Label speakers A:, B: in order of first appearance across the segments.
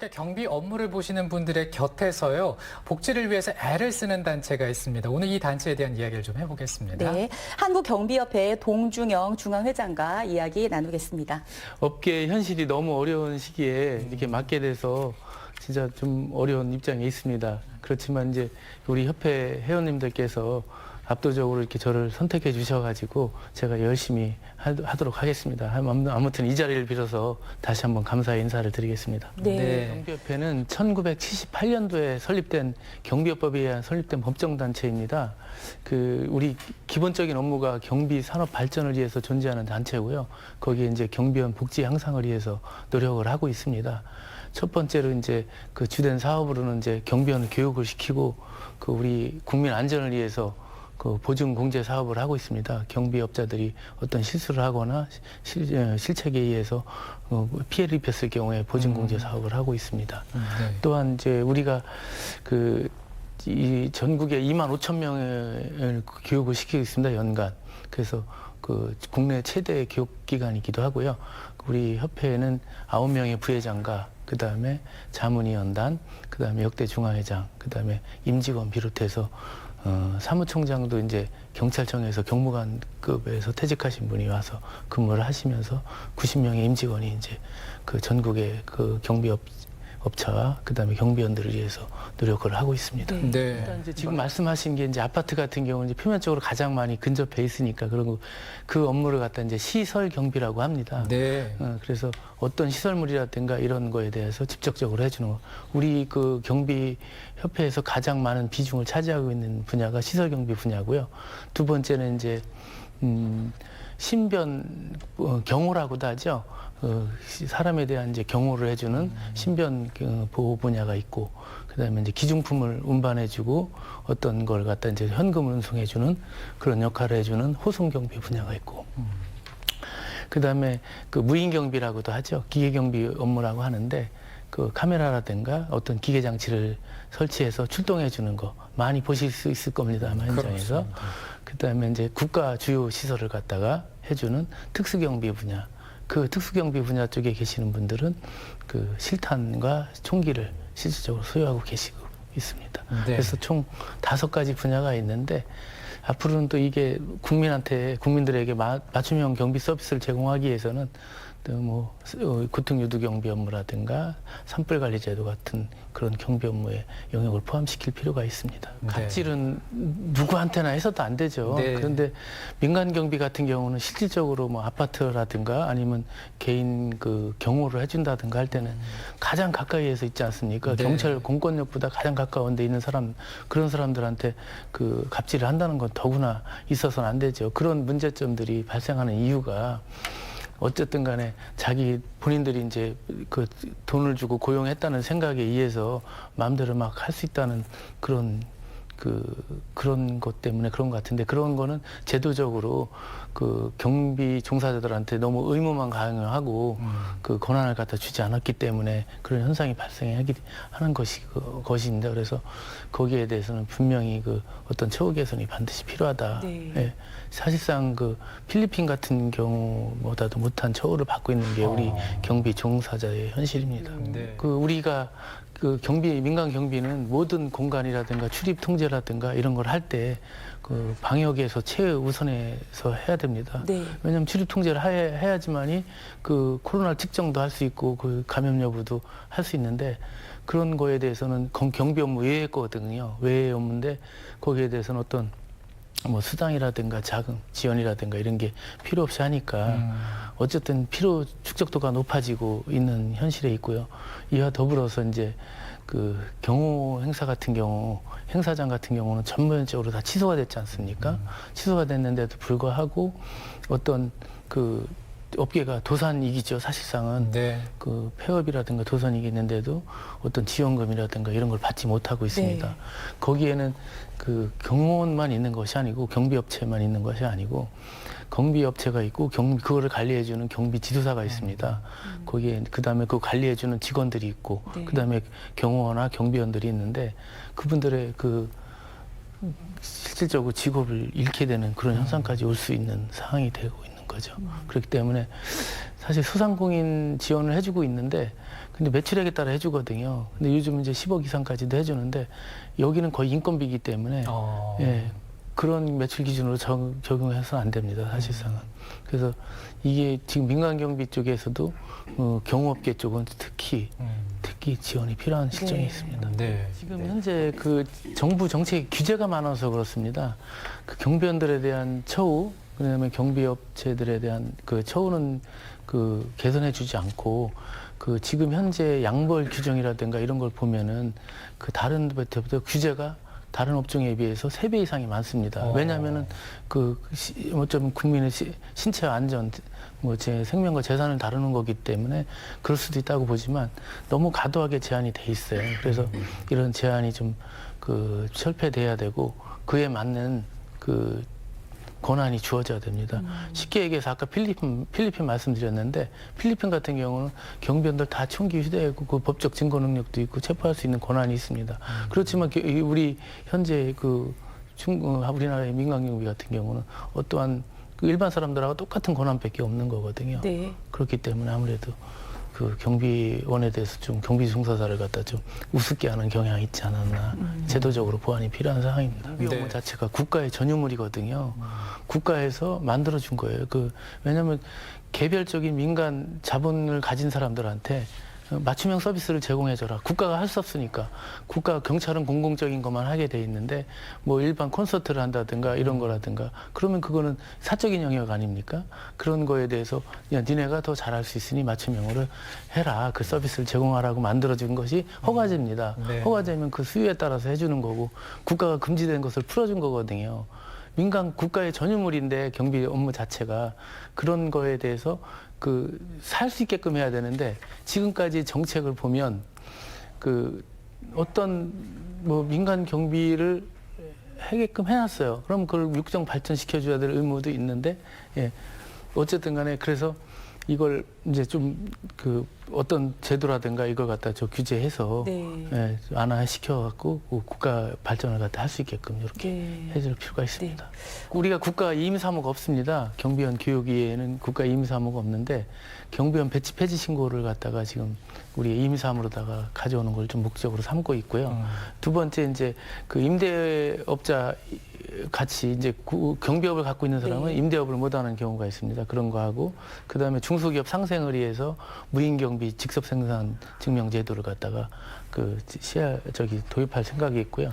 A: 이렇게 경비 업무를 보시는 분들의 곁에서요, 복지를 위해서 애를 쓰는 단체가 있습니다. 오늘 이 단체에 대한 이야기를 좀 해보겠습니다.
B: 네, 한국경비협회 동중영 중앙회장과 이야기 나누겠습니다.
C: 업계의 현실이 너무 어려운 시기에 이렇게 맡게 돼서 진짜 좀 어려운 입장에 있습니다. 그렇지만 이제 우리 협회 회원님들께서 압도적으로 이렇게 저를 선택해 주셔가지고 제가 열심히 하도록 하겠습니다. 아무튼 이 자리를 빌어서 다시 한번 감사의 인사를 드리겠습니다.
B: 네.
C: 경비협회는 1978년도에 설립된 경비업법에 의한 설립된 법정단체입니다. 우리 기본적인 업무가 경비 산업 발전을 위해서 존재하는 단체고요. 거기에 이제 경비원 복지 향상을 위해서 노력을 하고 있습니다. 첫 번째로 이제 그 주된 사업으로는 이제 경비원 교육을 시키고 우리 국민 안전을 위해서 보증 공제 사업을 하고 있습니다. 경비업자들이 어떤 실수를 하거나 실책에 의해서 피해를 입혔을 경우에 보증 공제 사업을 하고 있습니다.
A: 네.
C: 또한 이제 우리가 이 전국에 25,000명을 교육을 시키고 있습니다. 연간. 그래서 국내 최대 교육기관이기도 하고요. 우리 협회에는 9명의 부회장과 그다음에 자문위원단, 그다음에 역대 중앙회장, 그다음에 임직원 비롯해서 사무총장도 이제 경찰청에서 경무관급에서 퇴직하신 분이 와서 근무를 하시면서 90명의 임직원이 이제 전국의 경비업체와 그다음에 경비원들을 위해서 노력을 하고 있습니다.
B: 네.
A: 네.
C: 일단 이제 지금 말씀하신 게 이제 아파트 같은 경우는 이제 표면적으로 가장 많이 근접해 있으니까 그리고 그 업무를 갖다 이제 시설 경비라고 합니다.
A: 네.
C: 그래서 어떤 시설물이라든가 이런 거에 대해서 직접적으로 해주는 거. 우리 경비 협회에서 가장 많은 비중을 차지하고 있는 분야가 시설 경비 분야고요. 두 번째는 이제 신변 경호라고도 하죠. 사람에 대한 이제 경호를 해주는 신변 보호 분야가 있고, 그다음에 이제 기중품을 운반해주고 어떤 걸 갖다 이제 현금을 운송해주는 그런 역할을 해주는 호송 경비 분야가 있고, 그다음에 무인 경비라고도 하죠. 기계 경비 업무라고 하는데 카메라라든가 어떤 기계 장치를 설치해서 출동해주는 거 많이 보실 수 있을 겁니다. 아마 현장에서. 그다음에 이제 국가 주요 시설을 갖다가 해주는 특수경비 분야. 특수경비 분야 쪽에 계시는 분들은 실탄과 총기를 실질적으로 소유하고 계시고 있습니다.
A: 네.
C: 그래서 총 5가지 분야가 있는데 앞으로는 또 이게 국민들에게 맞춤형 경비 서비스를 제공하기 위해서는 고통유도 경비 업무라든가 산불관리제도 같은 그런 경비 업무에 영역을 포함시킬 필요가 있습니다.
A: 네.
C: 갑질은 누구한테나 해서도 안 되죠.
A: 네.
C: 그런데 민간 경비 같은 경우는 실질적으로 아파트라든가 아니면 개인 경호를 해준다든가 할 때는 가장 가까이에서 있지 않습니까?
A: 네.
C: 경찰 공권력보다 가장 가까운 데 있는 그런 사람들한테 갑질을 한다는 건 더구나 있어서는 안 되죠. 그런 문제점들이 발생하는 이유가 어쨌든 간에 본인들이 이제 돈을 주고 고용했다는 생각에 의해서 마음대로 막 할 수 있다는 그런 것 때문에 그런 것 같은데, 그런 거는 제도적으로 경비 종사자들한테 너무 의무만 강요하고 권한을 갖다 주지 않았기 때문에 그런 현상이 발생하는 것입니다. 그래서 거기에 대해서는 분명히 어떤 처우 개선이 반드시 필요하다.
B: 네.
C: 예. 사실상 필리핀 같은 경우보다도 못한 처우를 받고 있는 게 우리 경비 종사자의 현실입니다.
A: 네.
C: 우리가 민간 경비는 모든 공간이라든가 출입 통제라든가 이런 걸 할 때 방역에서 최우선에서 해야 됩니다.
B: 네.
C: 왜냐하면 출입 통제를 해야지만이 코로나 측정도 할 수 있고 감염 여부도 할 수 있는데, 그런 거에 대해서는 경비 업무 외의 거거든요. 외의 업무인데 거기에 대해서는 어떤 수당이라든가 자금, 지원이라든가 이런 게 필요 없이 하니까 어쨌든 피로 축적도가 높아지고 있는 현실에 있고요. 이와 더불어서 이제 경호 행사 같은 경우, 행사장 같은 경우는 전면적으로 다 취소가 됐지 않습니까? 취소가 됐는데도 불구하고 어떤 업계가 도산이기죠. 사실상은
A: 네.
C: 폐업이라든가 도산이기 있는데도 어떤 지원금이라든가 이런 걸 받지 못하고 있습니다.
B: 네.
C: 거기에는 경호원만 있는 것이 아니고 경비업체만 있는 것이 아니고 경비업체가 있고 그거를 관리해주는 경비 지도사가 있습니다. 거기에 그다음에 관리해주는 직원들이 있고
B: 네.
C: 그다음에 경호원이나 경비원들이 있는데 그분들의 실질적으로 직업을 잃게 되는 그런 현상까지 올 수 있는 상황이 되고 있는 거죠. 그렇기 때문에 사실 소상공인 지원을 해주고 있는데 근데 매출액에 따라 해주거든요. 근데 요즘 이제 10억 이상까지도 해주는데 여기는 거의 인건비이기 때문에 예, 그런 매출 기준으로 적용해서는 안 됩니다. 사실상은. 그래서 이게 지금 민간 경비 쪽에서도 경호업계 쪽은 특히 지원이 필요한 실정이
B: 네.
C: 있습니다.
A: 네.
C: 지금 현재 그 정부 정책 규제가 많아서 그렇습니다. 그 경비원들에 대한 처우, 그다음에 경비업체들에 대한 그 처우는 그 개선해주지 않고 그 지금 현재 양벌 규정이라든가 이런 걸 보면은 그 다른 데부터 규제가 다른 업종에 비해서 3배 이상이 많습니다. 왜냐하면은 그 어쩌면 국민의 신체와 안전, 뭐 제 생명과 재산을 다루는 거기 때문에 그럴 수도 있다고 보지만 너무 과도하게 제한이 돼 있어요. 그래서 이런 제한이 좀 그 철폐돼야 되고 그에 맞는 그 권한이 주어져야 됩니다. 쉽게 얘기해서 아까 필리핀 말씀드렸는데 필리핀 같은 경우는 경비원들 다 총기 휴대하고 그 법적 증거 능력도 있고 체포할 수 있는 권한이 있습니다. 그렇지만 우리 현재 그 우리나라의 민간 경비 같은 경우는 어떠한 그 일반 사람들하고 똑같은 권한밖에 없는 거거든요.
B: 네.
C: 그렇기 때문에 아무래도 그 경비원에 대해서 좀 경비 종사자를 갖다 좀 우습게 하는 경향이 있지 않았나. 제도적으로 보완이 필요한 상황입니다. 경비 업무 자체가 국가의 전유물이거든요. 국가에서 만들어준 거예요. 왜냐하면 개별적인 민간 자본을 가진 사람들한테 맞춤형 서비스를 제공해줘라. 국가가 할 수 없으니까. 경찰은 공공적인 것만 하게 돼 있는데 뭐 일반 콘서트를 한다든가 이런 거라든가 그러면 그거는 사적인 영역 아닙니까? 그런 거에 대해서 야, 니네가 더 잘할 수 있으니 맞춤형으로 해라. 그 서비스를 제공하라고 만들어준 것이 허가제입니다.
A: 네.
C: 허가제면 그 수요에 따라서 해주는 거고 국가가 금지된 것을 풀어준 거거든요. 민간 국가의 전유물인데 경비 업무 자체가 그런 거에 대해서 살 수 있게끔 해야 되는데 지금까지 정책을 보면 어떤 뭐 민간 경비를 하게끔 해놨어요. 그럼 그걸 육정 발전시켜줘야 될 의무도 있는데 예. 어쨌든 간에 그래서 이걸 이제 좀 어떤 제도라든가 이걸 갖다 규제해서
B: 네.
C: 예, 완화시켜갖고 국가 발전을 갖다 할 수 있게끔 이렇게
B: 네.
C: 해줄 필요가 있습니다. 우리가 국가 임의사무가 없습니다. 경비원 교육위에는 국가 임의사무가 없는데 경비원 배치 폐지 신고를 갖다가 지금 우리 임의사무로다가 가져오는 걸 좀 목적으로 삼고 있고요. 두 번째 이제 그 임대업자 같이 이제 경비업을 갖고 있는 사람은
B: 네.
C: 임대업을 못하는 경우가 있습니다. 그런 거 하고 그다음에 중소기업 상생을 위해서 무인경비 직접 생산 증명 제도를 갖다가 도입할 생각이 있고요.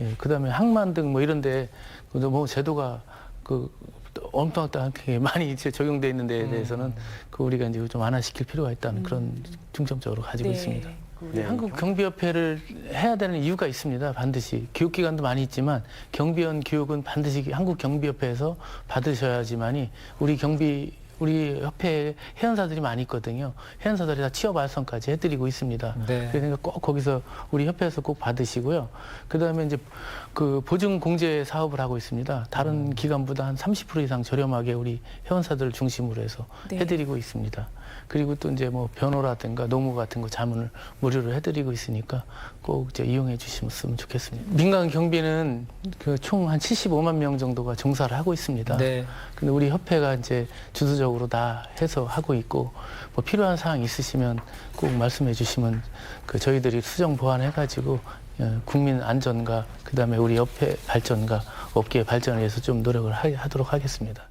C: 예, 그다음에 항만 등 뭐 이런데 뭐 제도가 엄청나게 많이 이제 적용돼 있는 데에 대해서는 우리가 이제 좀 완화시킬 필요가 있다는 그런 중점적으로 가지고
B: 네.
C: 있습니다.
B: 네.
C: 한국 경비협회를 해야 되는 이유가 있습니다. 반드시 교육기관도 많이 있지만 경비원 교육은 반드시 한국 경비협회에서 받으셔야지만이 우리 협회에 회원사들이 많이 있거든요. 회원사들이 다 취업 알선까지 해드리고 있습니다.
A: 네.
C: 그러니까 꼭 거기서 우리 협회에서 꼭 받으시고요. 그다음에 이제 보증 공제 사업을 하고 있습니다. 다른 기관보다 한 30% 이상 저렴하게 우리 회원사들을 중심으로 해서
B: 네.
C: 해드리고 있습니다. 그리고 또 이제 뭐 변호라든가 노무 같은 거 자문을 무료로 해드리고 있으니까 꼭 이제 이용해 주시면 좋겠습니다. 민간 경비는 총 한 75만 명 정도가 종사를 하고 있습니다.
A: 네.
C: 근데 우리 협회가 이제 주도적으로 다 해서 하고 있고 뭐 필요한 사항 있으시면 꼭 말씀해 주시면 저희들이 수정 보완해 가지고 국민 안전과 그다음에 우리 협회 발전과 업계 발전을 위해서 좀 노력을 하도록 하겠습니다.